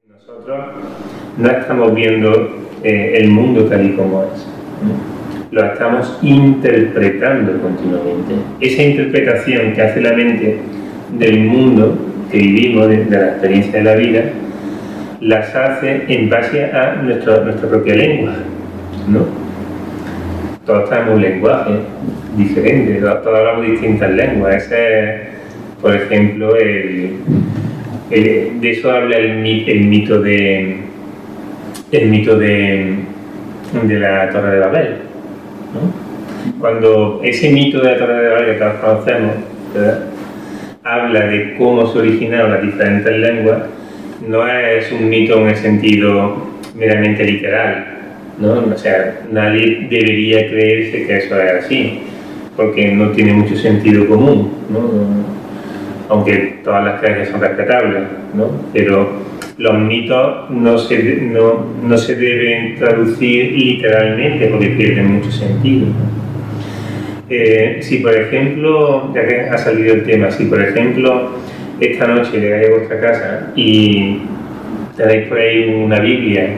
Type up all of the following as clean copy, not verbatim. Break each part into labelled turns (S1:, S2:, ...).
S1: Nosotros no estamos viendo el mundo tal y como es, lo estamos interpretando continuamente. Esa interpretación que hace la mente del mundo que vivimos, de la experiencia de la vida, las hace en base a nuestra propia lengua, ¿no? Todos tenemos un lenguaje diferente, todos hablamos distintas lenguas. Ese es, por ejemplo, de eso habla el mito de la Torre de Babel, ¿no? Cuando ese mito de la Torre de Babel que todos conocemos, ¿verdad?, habla de cómo se originaron las diferentes lenguas, no es un mito en el sentido meramente literal, ¿no? O sea, nadie debería creerse que eso es así, porque no tiene mucho sentido común, ¿no? Aunque todas las creencias son respetables, ¿no? Pero los mitos no se deben traducir literalmente porque pierden mucho sentido, ¿no? Si por ejemplo, ya que ha salido el tema, si por ejemplo esta noche llegáis a vuestra casa y tenéis por ahí una Biblia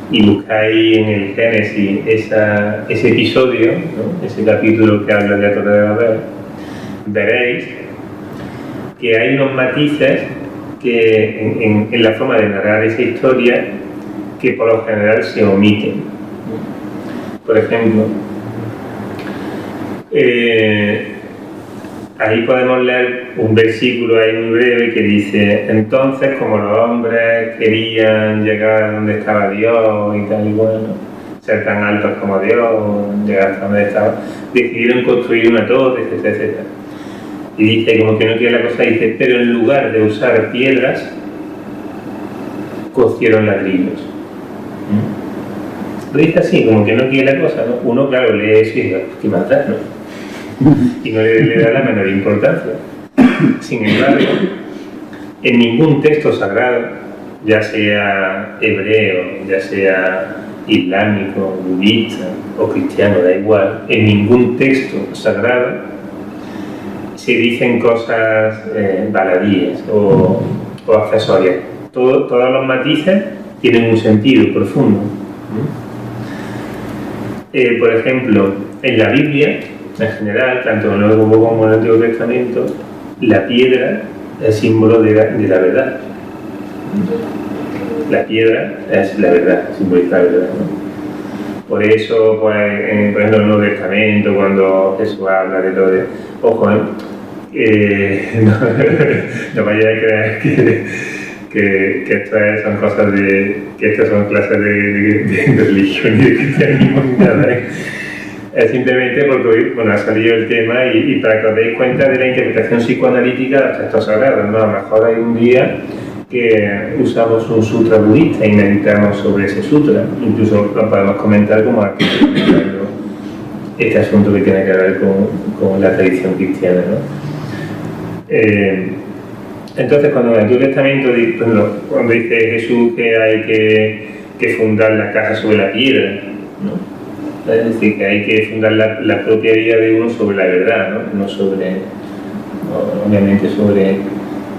S1: y buscáis en el Génesis ese episodio, ¿no?, ese capítulo que habla de la Torre de Babel, veréis que hay unos matices que en la forma de narrar esa historia que por lo general se omiten. Por ejemplo, ahí podemos leer un versículo ahí muy breve que dice: entonces, como los hombres querían llegar a donde estaba Dios y tal y bueno, ser tan altos como Dios, llegar hasta donde estaba, decidieron construir una torre, etcétera, etcétera. Y dice, como que no quiere la cosa, dice, pero en lugar de usar piedras, cocieron ladrillos. Lo dice así, como que no quiere la cosa, ¿no? Uno, claro, lee eso y dice, ¿qué más da, no? Y no le da la menor importancia. Sin embargo, en ningún texto sagrado, ya sea hebreo, ya sea islámico, budista o cristiano, da igual, en ningún texto sagrado se dicen cosas baladíes o accesorias. Todos los matices tienen un sentido profundo. Por ejemplo, en la Biblia, en general, tanto en el Nuevo como en el Antiguo Testamento, la piedra es símbolo de la verdad. La piedra es la verdad, simboliza la verdad, ¿no? Por eso, pues, por ejemplo, en el Nuevo Testamento, cuando Jesús habla de lo de... Ojo, no vaya a creer que estas son cosas que estas son clases de religión y de cristianismo ni nada, ¿eh? Es simplemente porque hoy, bueno, ha salido el tema y para que os deis cuenta de la interpretación psicoanalítica de los textos sagrados, ¿no? A lo mejor hay un día que usamos un sutra budista y meditamos sobre ese sutra, incluso lo podemos comentar como aquí este asunto que tiene que ver con la tradición cristiana, ¿no? Entonces, cuando en el Antiguo Testamento, cuando dice Jesús que hay que fundar la casa sobre la piedra, ¿no? Es decir, que hay que fundar la propia vida de uno sobre la verdad, ¿no? Obviamente sobre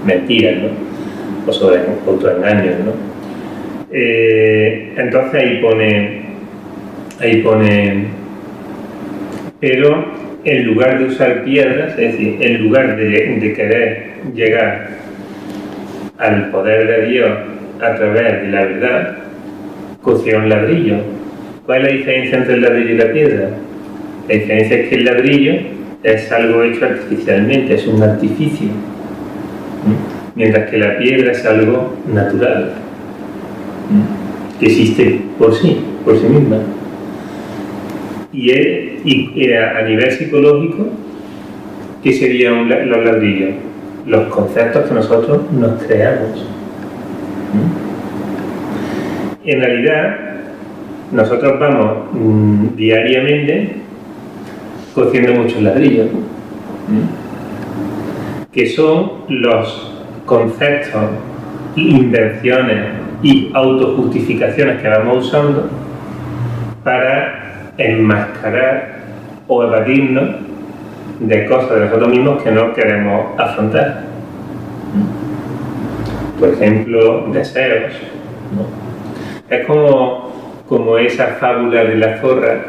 S1: mentiras, ¿no? O sobre autoengaños, ¿no? Entonces ahí pone, pero en lugar de usar piedras, es decir, en lugar de querer llegar al poder de Dios a través de la verdad, cocieron ladrillo. ¿Cuál es la diferencia entre el ladrillo y la piedra? La diferencia es que el ladrillo es algo hecho artificialmente, es un artificio, mientras que la piedra es algo natural, que existe por sí misma. Y a nivel psicológico, ¿qué serían los ladrillos? Los conceptos que nosotros nos creamos. En realidad, nosotros vamos diariamente cociendo muchos ladrillos, que son los conceptos, invenciones y autojustificaciones que vamos usando para enmascarar o evadirnos de cosas de nosotros mismos que no queremos afrontar. Por ejemplo, deseos, ¿no? Es como esa fábula de la zorra,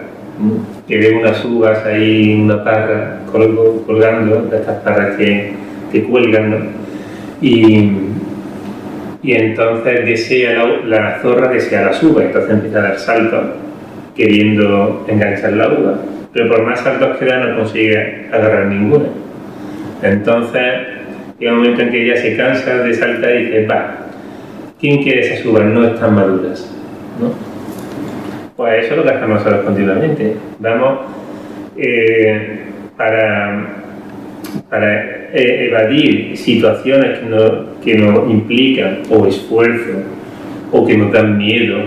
S1: que ve unas uvas ahí, una parra colgando, de estas parras que cuelgan, ¿no? Y entonces la zorra desea las uvas, entonces empieza a dar saltos queriendo enganchar la uva, pero por más saltos que da no consigue agarrar ninguna. Entonces llega un momento en que ella se cansa de saltar y dice, va, ¿quién quiere esas uvas? No están maduras, ¿no? Pues eso es lo que hacemos nosotros continuamente. Vamos para evadir situaciones que nos implican o esfuerzo, o que nos dan miedo,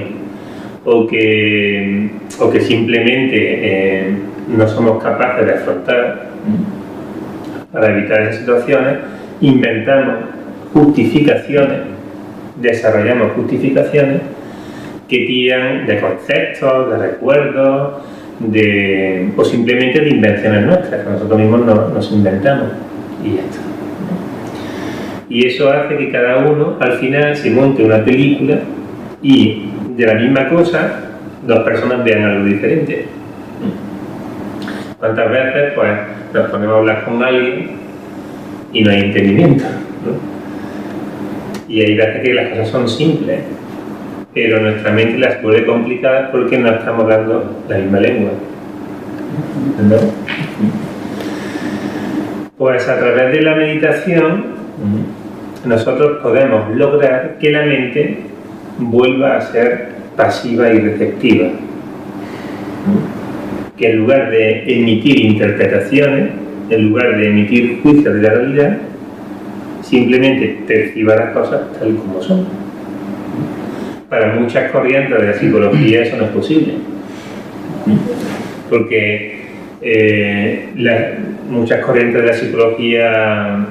S1: o que simplemente no somos capaces de afrontar. Para evitar esas situaciones, inventamos justificaciones, desarrollamos justificaciones que tiran de conceptos, de recuerdos, o simplemente de invenciones nuestras, que nosotros mismos nos inventamos y ya está. Y eso hace que cada uno al final se monte una película y de la misma cosa dos personas vean algo diferente. ¿Cuántas veces pues nos ponemos a hablar con alguien y no hay entendimiento, ¿no? Y hay veces que las cosas son simples, pero nuestra mente las vuelve complicadas porque no estamos hablando la misma lengua, ¿no? Pues a través de la meditación nosotros podemos lograr que la mente vuelva a ser pasiva y receptiva, que en lugar de emitir interpretaciones, en lugar de emitir juicios de la realidad, simplemente perciba las cosas tal como son. Para muchas corrientes de la psicología eso no es posible, porque muchas corrientes de la psicología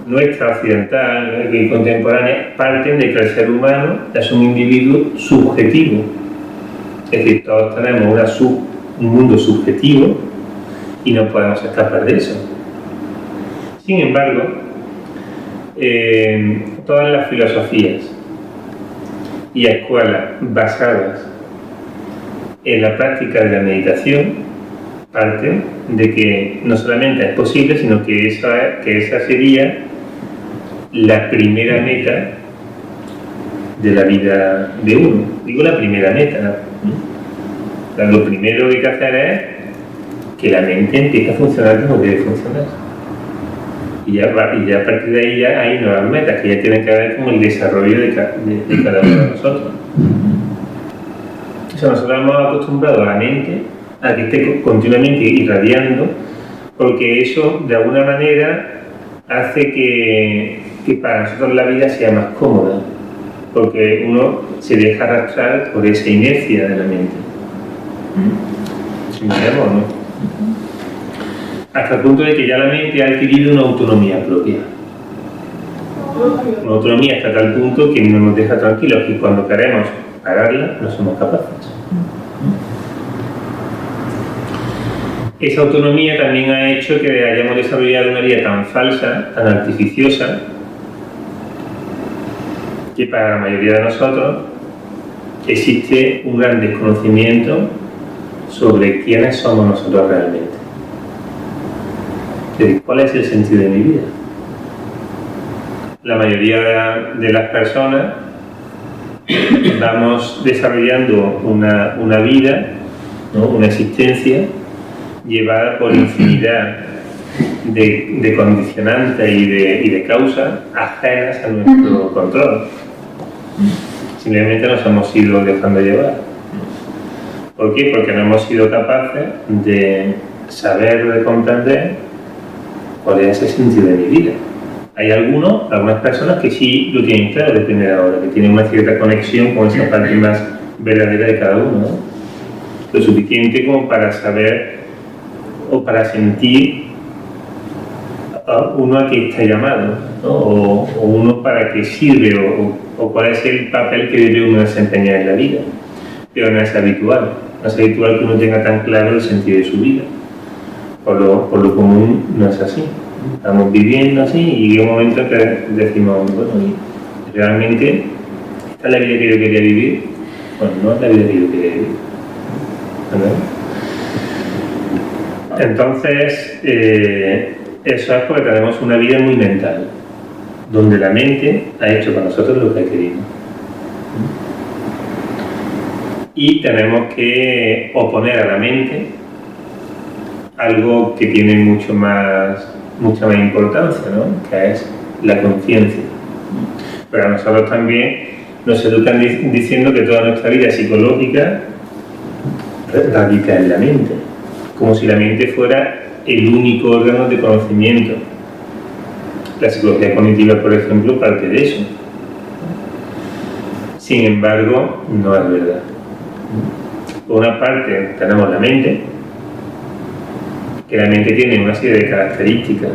S1: nuestra, occidental y contemporánea, parten de que el ser humano es un individuo subjetivo, es decir, todos tenemos un mundo subjetivo y no podemos escapar de eso. Sin embargo, todas las filosofías y escuelas basadas en la práctica de la meditación parten de que no solamente es posible, sino que esa sería la primera meta de la vida de uno. Digo la primera meta, ¿no? Lo primero que hay que hacer es que la mente empiece a funcionar como debe funcionar. Y ya a partir de ahí ya hay nuevas metas que ya tienen que ver con el desarrollo de cada uno de nosotros. O sea, nosotros hemos acostumbrado a la mente a que esté continuamente irradiando, porque eso de alguna manera hace que para nosotros la vida sea más cómoda, porque uno se deja arrastrar por esa inercia de la mente. ¿Entendemos, no? Hasta el punto de que ya la mente ha adquirido una autonomía propia. Una autonomía hasta tal punto que no nos deja tranquilos, y cuando queremos pararla no somos capaces. Esa autonomía también ha hecho que hayamos desarrollado una vida tan falsa, tan artificiosa, que para la mayoría de nosotros existe un gran desconocimiento sobre quiénes somos nosotros realmente. ¿Cuál es el sentido de mi vida? La mayoría de las personas vamos desarrollando una vida, ¿no? Una existencia llevada por infinidad de condicionantes y de causas ajenas a nuestro control. Simplemente nos hemos ido dejando llevar. ¿Por qué? Porque no hemos sido capaces de saber o de comprender cuál es el sentido de mi vida. Hay algunas personas que sí lo tienen claro de primera hora, que tienen una cierta conexión con esa parte más verdadera de cada uno, ¿no? Lo suficiente como para saber o para sentir uno a qué está llamado, ¿no? o uno para qué sirve, o cuál es el papel que debe uno desempeñar en la vida. Pero no es habitual que uno tenga tan claro el sentido de su vida. Por lo común no es así. Estamos viviendo así y llega un momento que decimos, bueno, realmente ¿Es la vida que yo quería vivir? Bueno, no es la vida que yo quería vivir. ¿Verdad? Entonces, eso es porque tenemos una vida muy mental, donde la mente ha hecho para nosotros lo que ha querido. Y tenemos que oponer a la mente algo que tiene mucha más importancia, ¿no? Que es la conciencia. Pero a nosotros también nos educan diciendo que toda nuestra vida psicológica radica en la mente, como si la mente fuera el único órgano de conocimiento. La psicología cognitiva, por ejemplo, parte de eso. Sin embargo, no es verdad. Por una parte tenemos la mente, que la mente tiene una serie de características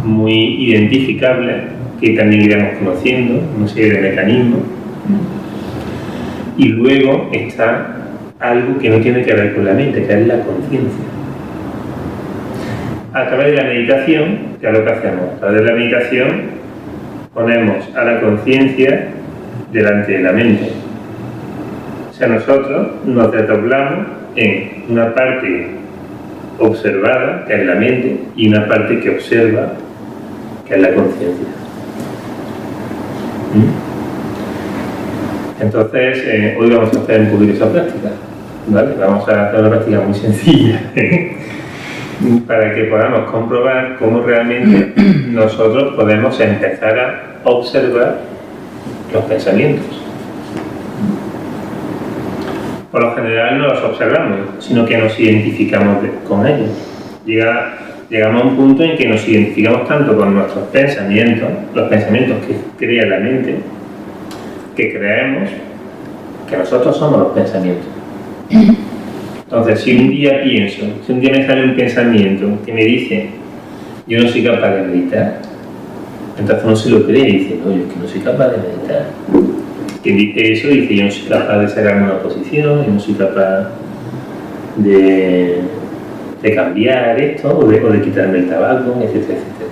S1: muy identificables que también iremos conociendo, una serie de mecanismos. Y luego está algo que no tiene que ver con la mente, que es la conciencia. A través de la meditación, ya lo que hacemos, a través de la meditación ponemos a la conciencia delante de la mente. O sea, nosotros nos desdoblamos en una parte observada, que es la mente, y una parte que observa, que es la conciencia. Entonces, hoy vamos a hacer un poquito esa práctica, ¿vale? Vamos a hacer una práctica muy sencilla para que podamos comprobar cómo realmente nosotros podemos empezar a observar los pensamientos. Por lo general no los observamos, sino que nos identificamos con ellos. Llegamos a un punto en que nos identificamos tanto con nuestros pensamientos, los pensamientos que crea la mente, que creemos que nosotros somos los pensamientos. Entonces, si un día me sale un pensamiento que me dice yo no soy capaz de meditar, entonces uno se lo cree y dice, no, yo es que no soy capaz de meditar. Quien dice eso dice, yo no soy capaz de sacarme una posición, yo no soy capaz de cambiar esto o de quitarme el tabaco, etcétera, etcétera.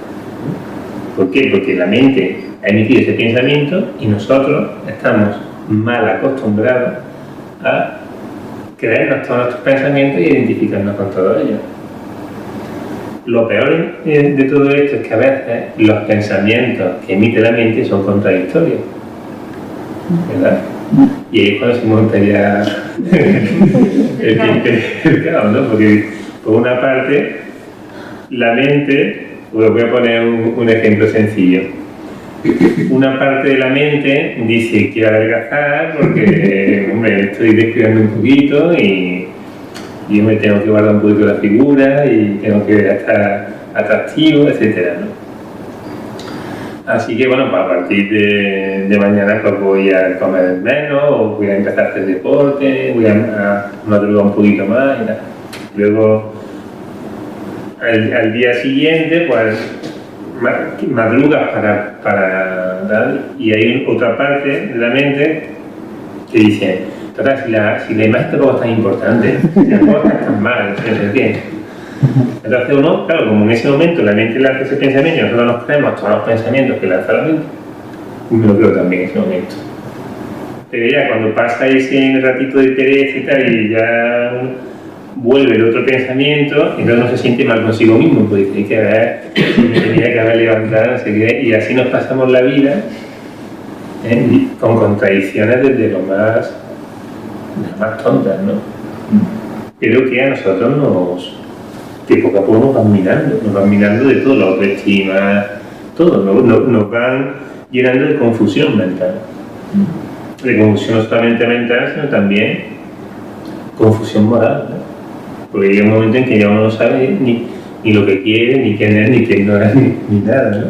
S1: ¿Por qué? Porque la mente ha emitido ese pensamiento y nosotros estamos mal acostumbrados a creernos todos nuestros pensamientos y identificarnos con todos ellos. Lo peor de todo esto es que a veces los pensamientos que emite la mente son contradictorios, ¿verdad? Y ahí es cuando se montaría el caos, ¿no? Porque por una parte la mente, os voy a poner un ejemplo sencillo. Una parte de la mente dice quiero adelgazar porque hombre, estoy descuidando un poquito y me tengo que guardar un poquito la figura y tengo que estar atractivo, etcétera, ¿no? Así que bueno, pues a partir de mañana pues voy a comer menos o voy a empezar a hacer deporte, voy a madrugar un poquito más y tal. Luego al día siguiente pues madrugas para dar, y hay otra parte de la mente que dice, total, si la imagen tampoco es tan importante, si tampoco está tan mal, entonces uno, claro, como en ese momento la mente lanza ese pensamiento y nosotros nos creemos todos los pensamientos que lanza la mente, me lo creo también en ese momento. Pero ya cuando pasa ese ratito de pereza y tal, y ya vuelve el otro pensamiento, entonces uno se siente mal consigo mismo, porque dice que me tenía que haber levantado, no sé qué, y así nos pasamos la vida con contradicciones desde lo más tontas, ¿no? Pero que a nosotros que poco a poco nos van minando de todo, la autoestima, todo, nos van llenando de confusión mental. De confusión no solamente mental, sino también confusión moral, ¿no? Porque llega un momento en que ya uno no sabe ni lo que quiere, ni quién es, ni quién no es, ni nada, ¿no?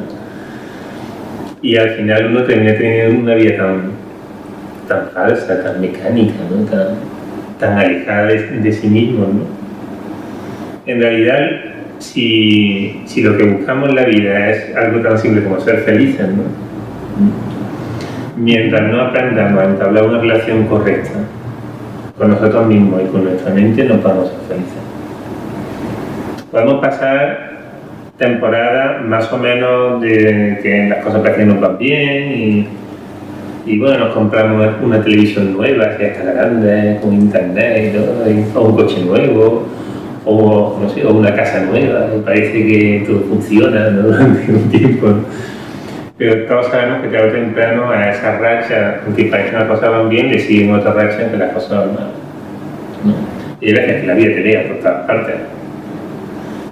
S1: Y al final uno termina teniendo una vida tan falsa, tan mecánica, ¿no? tan alejada de sí mismo, ¿no? En realidad, si lo que buscamos en la vida es algo tan simple como ser felices, ¿no? Mientras no aprendamos a entablar una relación correcta con nosotros mismos y con nuestra mente, no podemos ser felices. Podemos pasar temporadas más o menos de que las cosas parece que nos van bien Y bueno, nos compramos una televisión nueva, que está grande, con internet, ¿no? O un coche nuevo, o no sé, o una casa nueva, y parece que todo funciona, ¿no? Durante un tiempo. Pero todos sabemos que tarde o temprano a esa racha, aunque parece que las cosas van bien, le siguen otra racha en que las cosas van mal, ¿no? Y hay veces que la vida te lea por todas partes.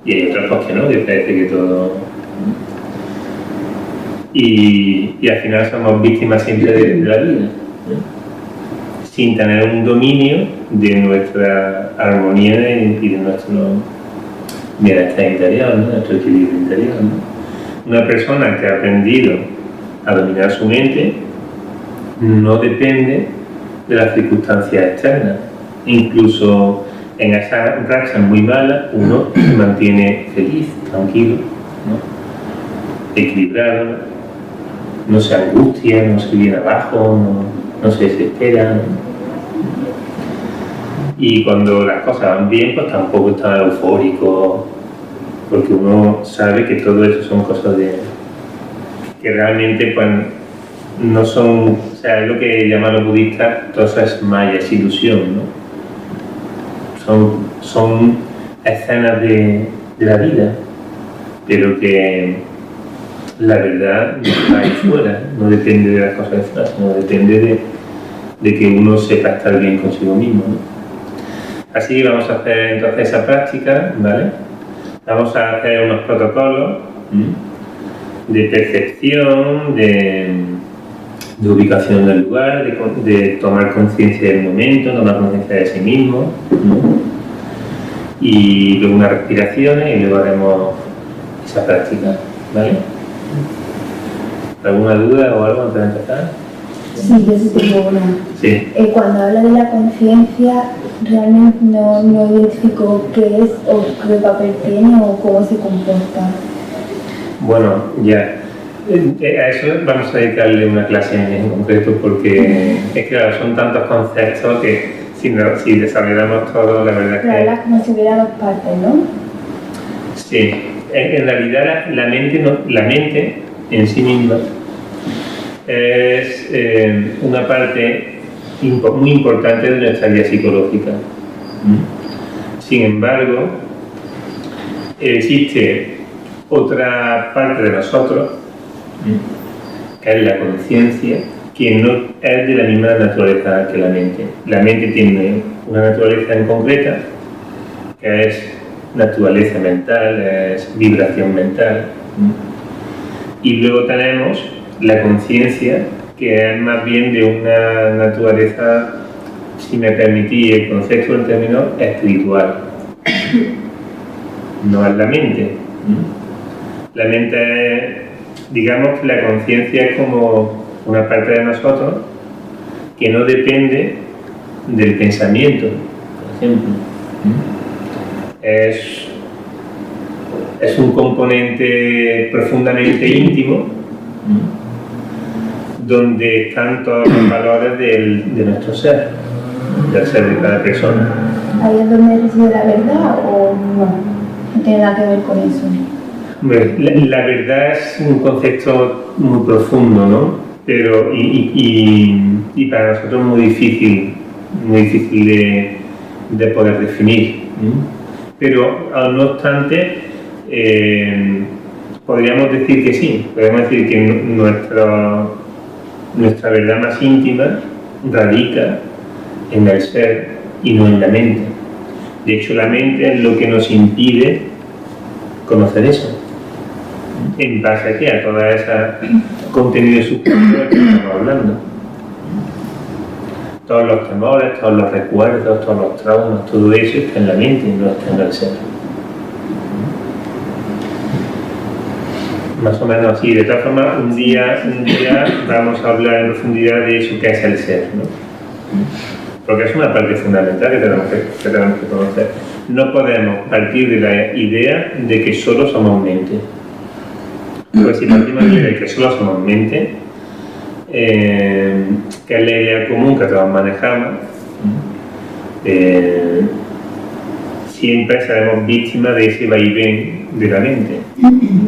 S1: Y hay otras cosas que no, que parece que todo... Y al final somos víctimas siempre de la vida, ¿no? Sin tener un dominio de nuestra armonía y de nuestro bienestar interior, ¿no? Nuestro equilibrio interior, ¿no? Una persona que ha aprendido a dominar su mente no depende de las circunstancias externas. Incluso en esas rachas muy malas uno se mantiene feliz, tranquilo, ¿no? Equilibrado, no se angustia, no se viene abajo, no se desespera, ¿no? Y cuando las cosas van bien, pues tampoco está eufórico, porque uno sabe que todo eso son cosas que realmente pues, no son, o sea, es lo que llaman los budistas, todo eso es maya, es ilusión, ¿no? Son escenas de la vida, pero que la verdad no está ahí fuera, no depende de las cosas de fuera, sino depende de que uno sepa estar bien consigo mismo, ¿no? Así vamos a hacer entonces esa práctica, ¿vale? Vamos a hacer unos protocolos de percepción, de ubicación del lugar, de tomar conciencia del momento, tomar conciencia de sí mismo, ¿no? Y luego unas respiraciones y luego haremos esa práctica, ¿vale? ¿Alguna duda o algo antes de empezar?
S2: Sí, yo sí tengo una.
S1: Sí.
S2: Cuando habla de la conciencia, realmente no identifico qué es o qué papel tiene o cómo se comporta.
S1: Bueno, ya. A eso vamos a dedicarle una clase en concreto porque es que claro, son tantos conceptos que si desarrollamos todo, la verdad es que...
S2: Pero hablas como si hubiera dos partes, ¿no?
S1: Sí. En realidad la mente en sí misma es una parte muy importante de nuestra vida psicológica. Sin embargo, existe otra parte de nosotros, que es la conciencia, que no es de la misma naturaleza que la mente. La mente tiene una naturaleza en concreta, que es naturaleza mental, es vibración mental. Y luego tenemos la conciencia, que es más bien de una naturaleza, si me permitís el concepto del término, espiritual. No es la mente. La mente es, digamos que la conciencia es como una parte de nosotros que no depende del pensamiento, por ejemplo. Es un componente profundamente íntimo donde están todos los valores de nuestro ser, del ser de cada persona.
S2: ¿Ahí es donde reside la verdad o no? No tiene nada que ver con eso.
S1: La verdad es un concepto muy profundo, ¿no? Pero y para nosotros muy difícil de poder definir. Pero no obstante, podríamos decir que sí, podríamos decir que nuestra verdad más íntima radica en el ser y no en la mente. De hecho, la mente es lo que nos impide conocer eso. En base a qué? A toda esa contenido subconsciente que estamos hablando. Todos los temores, todos los recuerdos, todos los traumas, todo eso está en la mente y no está en el ser. Más o menos así. De todas formas, un día vamos a hablar en profundidad de eso que es el ser, ¿no? Porque es una parte fundamental que tenemos que conocer. No podemos partir de la idea de que solo somos mente. Porque si partimos de la idea de que solo somos mente, que es la idea común que todos manejamos, siempre seremos víctimas de ese vaivén de la mente.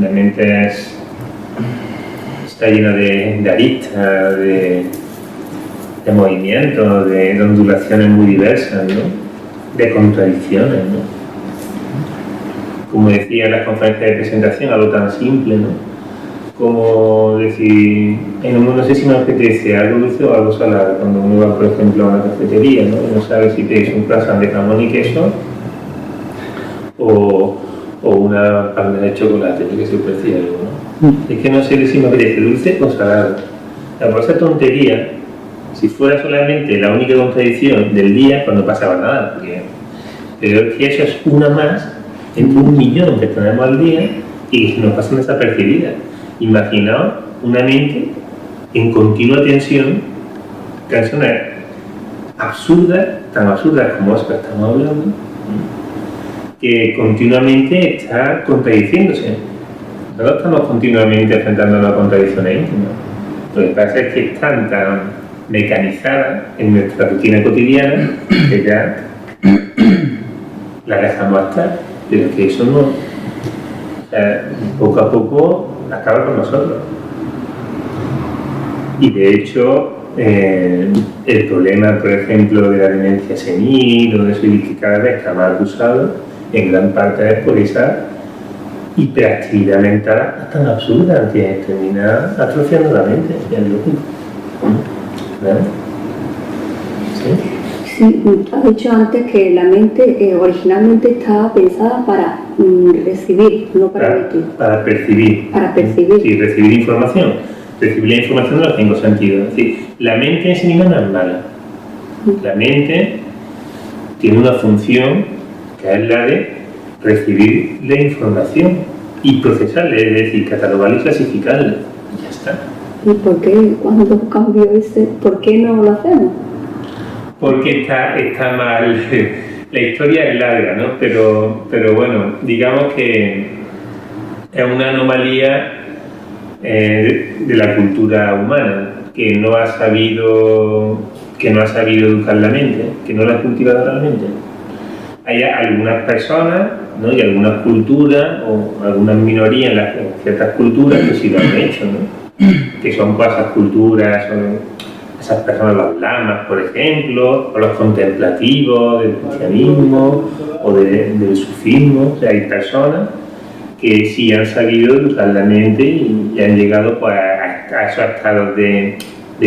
S1: La mente está llena de aristas, de movimientos, de ondulaciones muy diversas, ¿no? De contradicciones, ¿no? Como decía en las conferencias de presentación, algo tan simple, ¿no? Como decir, no sé si me apetece algo dulce o algo salado, cuando uno va, por ejemplo, a una cafetería, ¿no? Y no sabe si te un croissant de jamón y queso o una palma de chocolate, que siempre decía algo, ¿no? Es que no sé si me apetece dulce o salado. Por esa tontería, si fuera solamente la única contradicción del día, pues no pasaba nada, pero es que eso es una más entre 1.000.000 que tenemos al día y que nos pasan desapercibidas. Imaginaos una mente en continua tensiones absurdas, tan absurdas como esta que estamos hablando, que continuamente está contradiciéndose. Nosotros estamos continuamente enfrentando a contradicciones íntimas. Lo que pasa es que están tan mecanizadas en nuestra rutina cotidiana que ya la dejamos estar, pero que eso no, o sea, poco a poco acaba con nosotros. Y de hecho, el problema, por ejemplo, de la demencia senil o de eso, y que cada vez está más acusado, en gran parte es por esa hiperactividad mental tan absurda que termina atrofiando la mente, es lógico. ¿Verdad? ¿Sí?
S3: Sí, has dicho antes que la mente originalmente estaba pensada para recibir, no para emitir.
S1: Para percibir.
S3: Para percibir.
S1: Sí, recibir información. Recibir la información de los 5 sentidos. Es decir, la mente en sí misma no es mala. La mente tiene una función que es la de recibir la información y procesarla, es decir, catalogarla y clasificarla. Y ya está.
S3: ¿Y por qué cuando cambió por qué no lo hacemos?
S1: Porque está mal. La historia es larga, ¿no? Pero bueno, digamos que es una anomalía de la cultura humana, que no ha sabido educar la mente, que no la ha cultivado realmente. Hay algunas personas, ¿no? Y algunas culturas o algunas minorías en ciertas culturas que sí lo han hecho, ¿no? Que son pues, esas culturas, esas personas, los lamas, por ejemplo, o los contemplativos del cristianismo o del sufismo. O sea, hay personas que sí han sabido educar la mente y han llegado pues, a esos estados de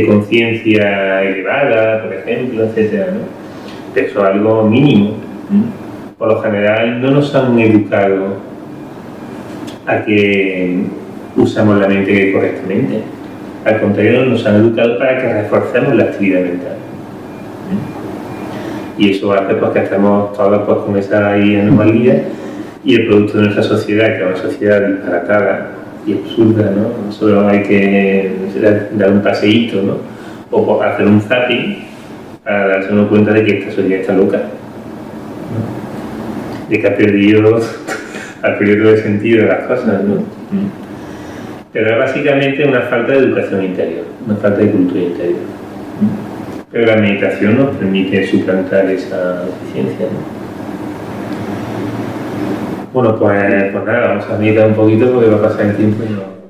S1: conciencia elevada, por ejemplo, etcétera, ¿no? Pero eso es algo mínimo. Por lo general no nos han educado a que usamos la mente correctamente. Al contrario, nos han educado para que reforcemos la actividad mental. Y eso hace pues, que estemos todos pues, con esa anomalía y el producto de nuestra sociedad, que es una sociedad disparatada y absurda, ¿no? Solo hay que dar un paseíto, ¿no? O hacer un zapping para darse uno cuenta de que esta sociedad está loca, ¿no? De que ha perdido todo el sentido de las cosas, ¿no? Pero es básicamente una falta de educación interior, una falta de cultura interior. Pero la meditación nos permite suplantar esa deficiencia, ¿no? Bueno, pues nada, vamos a meditar un poquito porque va a pasar el tiempo y no...